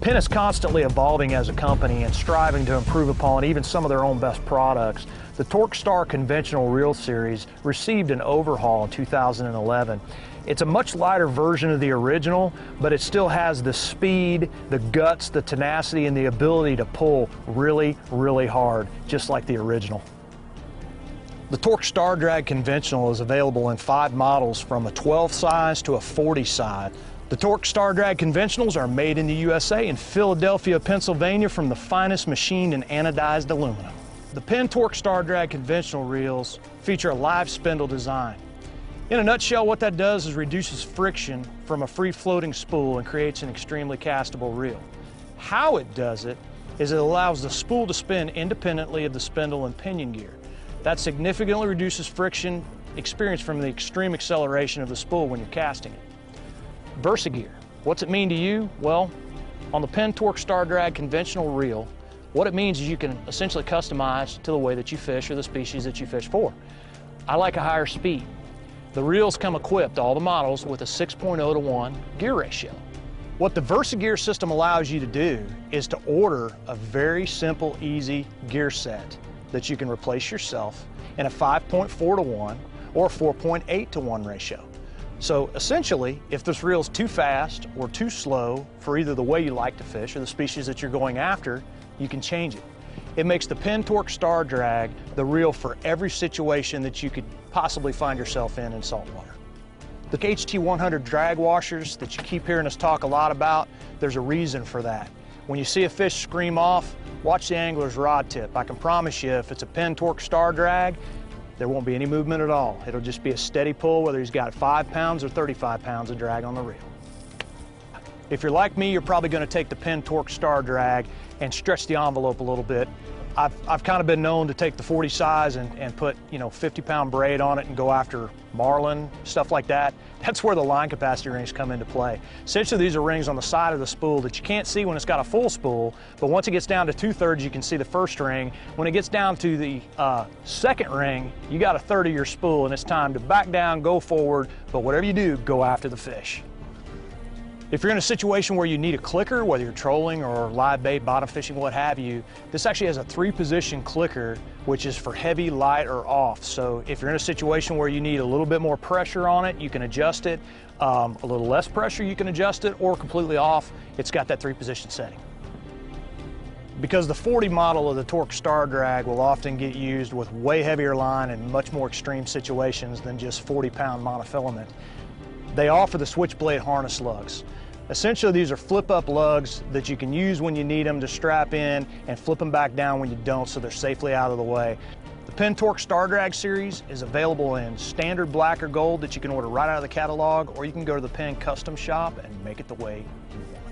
PENN is constantly evolving as a company and striving to improve upon even some of their own best products. The Torque Star conventional reel series received an overhaul in 2011. It's a much lighter version of the original, but it still has the speed, the guts, the tenacity, and the ability to pull really, really hard, just like the original. The Torque Star Drag conventional is available in 5 models from a 12 size to a 40 size. The Torque Star Drag conventionals are made in the USA in Philadelphia, Pennsylvania from the finest machined and anodized aluminum. The PENN Torque Star Drag conventional reels feature a live spindle design. In a nutshell, what that does is reduces friction from a free-floating spool and creates an extremely castable reel. How it does it is it allows the spool to spin independently of the spindle and pinion gear. That significantly reduces friction experienced from the extreme acceleration of the spool when you're casting it. VersaGear. What's it mean to you? Well, on the PENN Torque Star Drag conventional reel, what it means is you can essentially customize to the way that you fish or the species that you fish for. I like a higher speed. The reels come equipped, all the models, with a 6.0 to 1 gear ratio. What the VersaGear system allows you to do is to order a very simple, easy gear set that you can replace yourself in a 5.4 to 1 or 4.8 to 1 ratio. So essentially, if this reel's too fast or too slow for either the way you like to fish or the species that you're going after, you can change it. It makes the PENN Torque Star Drag the reel for every situation that you could possibly find yourself in saltwater. The HT100 drag washers that you keep hearing us talk a lot about, there's a reason for that. When you see a fish scream off, watch the angler's rod tip. I can promise you, if it's a PENN Torque Star Drag, there won't be any movement at all. It'll just be a steady pull, whether he's got 5 pounds or 35 pounds of drag on the reel. If you're like me, you're probably going to take the PENN Torque Star Drag and stretch the envelope a little bit. I've kind of been known to take the 40 size and put, 50-pound braid on it and go after marlin, stuff like that. That's where the line capacity rings come into play. Essentially, these are rings on the side of the spool that you can't see when it's got a full spool, but once it gets down to 2/3, you can see the first ring. When it gets down to the second ring, you got a third of your spool, and it's time to back down, go forward, but whatever you do, go after the fish. If you're in a situation where you need a clicker, whether you're trolling or live bait, bottom fishing, what have you, this actually has a 3-position clicker, which is for heavy, light, or off. So if you're in a situation where you need a little bit more pressure on it, you can adjust it. A little less pressure, you can adjust it, or completely off, it's got that 3-position setting. Because the 40 model of the Torque Star Drag will often get used with way heavier line in much more extreme situations than just 40-pound monofilament, they offer the Switch Blade Harness Lugs. Essentially, these are flip-up lugs that you can use when you need them to strap in and flip them back down when you don't, so they're safely out of the way. The PENN Torque Star Drag series is available in standard black or gold that you can order right out of the catalog, or you can go to the PENN custom shop and make it the way you want.